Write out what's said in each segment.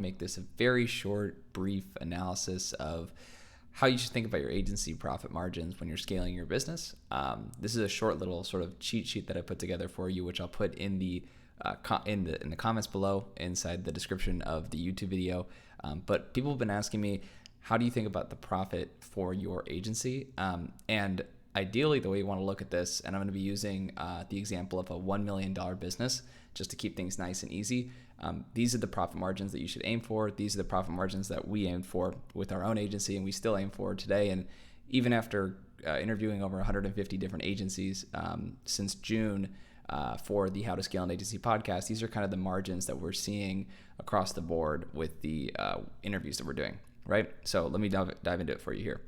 make this a very short, brief analysis of how you should think about your agency profit margins when you're scaling your business. This is a short little sort of cheat sheet that I put together for you, which I'll put in the comments below inside the description of the YouTube video. But people have been asking me, how do you think about the profit for your agency? And ideally, the way you want to look at this, and I'm going to be using the example of a $1 million business just to keep things nice and easy. These are the profit margins that you should aim for. These are the profit margins that we aimed for with our own agency, and we still aim for today. And even after interviewing over 150 different agencies since June for the How to Scale an Agency podcast, these are kind of the margins that we're seeing across the board with the interviews that we're doing, right? So let me dive into it for you here.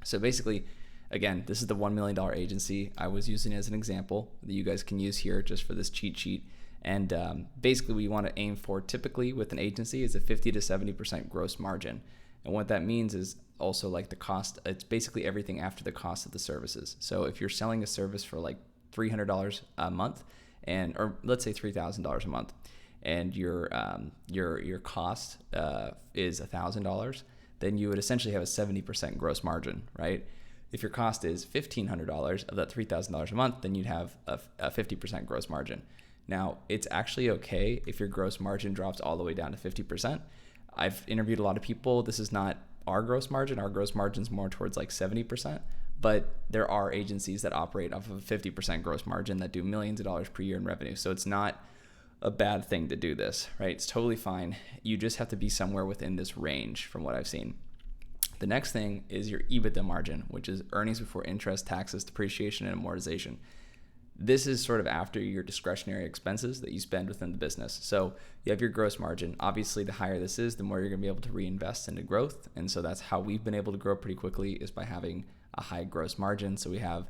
So basically, again, this is the $1 million agency I was using as an example that you guys can use here just for this cheat sheet. And basically, what you want to aim for typically with an agency is a 50 to 70% gross margin. And what that means is also like the cost, it's basically everything after the cost of the services. So if you're selling a service for like $300 a month, or let's say $3,000 a month, and your cost is $1,000, then you would essentially have a 70% gross margin, right? If your cost is $1,500 of that $3,000 a month, then you'd have a 50% gross margin. Now, it's actually okay if your gross margin drops all the way down to 50%. I've interviewed a lot of people. This is not our gross margin. Our gross margin is more towards like 70%, but there are agencies that operate off of a 50% gross margin that do millions of dollars per year in revenue. So it's not a bad thing to do this, right? It's totally fine. You just have to be somewhere within this range from what I've seen. The next thing is your EBITDA margin, which is earnings before interest, taxes, depreciation, and amortization. This is sort of after your discretionary expenses that you spend within the business. So you have your gross margin. Obviously, the higher this is, the more you're going to be able to reinvest into growth. And so that's how we've been able to grow pretty quickly, is by having a high gross margin. So we have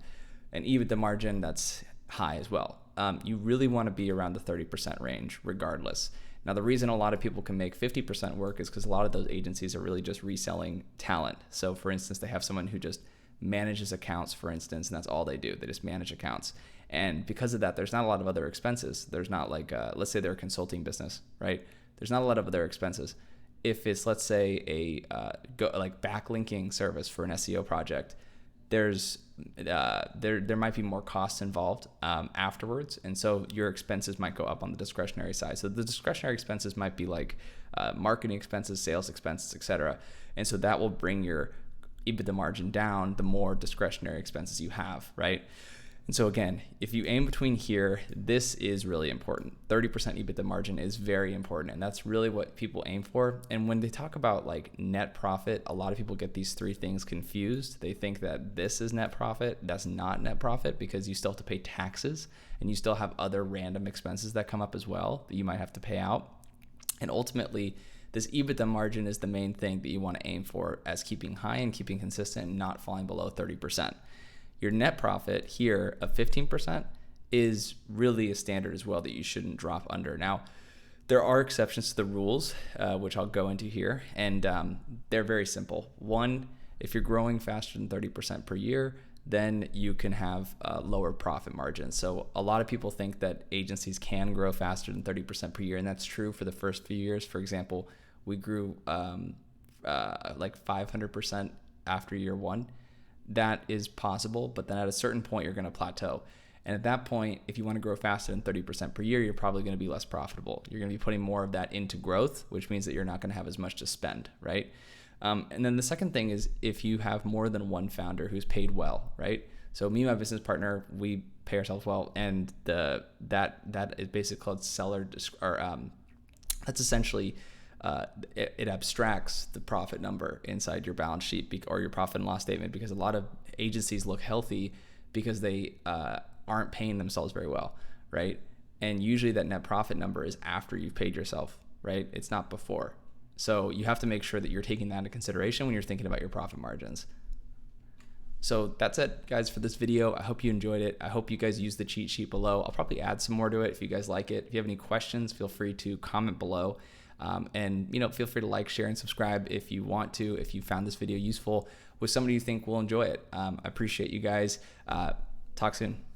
an EBITDA margin that's high as well. You really want to be around the 30% range regardless. Now, the reason a lot of people can make 50% work is because a lot of those agencies are really just reselling talent. So for instance, they have someone who just manages accounts, for instance, and that's all they do. They just manage accounts. And because of that, there's not a lot of other expenses. There's not like, let's say they're a consulting business, right? There's not a lot of other expenses. If it's, let's say, a backlinking service for an SEO project, there might be more costs involved afterwards, and so your expenses might go up on the discretionary side. So the discretionary expenses might be like marketing expenses, sales expenses, etc. And so that will bring your EBITDA margin down the more discretionary expenses you have, right? And so again, if you aim between here, this is really important. 30% EBITDA margin is very important, and that's really what people aim for. And when they talk about like net profit, a lot of people get these three things confused. They think that this is net profit. That's not net profit, because you still have to pay taxes, and you still have other random expenses that come up as well that you might have to pay out. And ultimately, this EBITDA margin is the main thing that you want to aim for as keeping high and keeping consistent and not falling below 30%. Your net profit here of 15% is really a standard as well that you shouldn't drop under. Now, there are exceptions to the rules, which I'll go into here, and they're very simple. One, if you're growing faster than 30% per year, then you can have lower profit margins. So a lot of people think that agencies can grow faster than 30% per year, and that's true for the first few years. For example, we grew like 500% after year one. That is possible, but then at a certain point, you're going to plateau. And at that point, if you want to grow faster than 30% per year, you're probably going to be less profitable. You're going to be putting more of that into growth, which means that you're not going to have as much to spend, right? And then the second thing is if you have more than one founder who's paid well, right? So me and my business partner, we pay ourselves well, and that is basically called that's essentially it abstracts the profit number inside your balance sheet or your profit and loss statement, because a lot of agencies look healthy because they aren't paying themselves very well, right? And usually that net profit number is after you've paid yourself, right? It's not before. So you have to make sure that you're taking that into consideration when you're thinking about your profit margins. So that's it, guys, for this video. I hope you enjoyed it. I hope you guys use the cheat sheet below. I'll probably add some more to it if you guys like it. If you have any questions, feel free to comment below. And feel free to like, share, and subscribe if you want to, if you found this video useful with somebody you think will enjoy it. I appreciate you guys. Talk soon.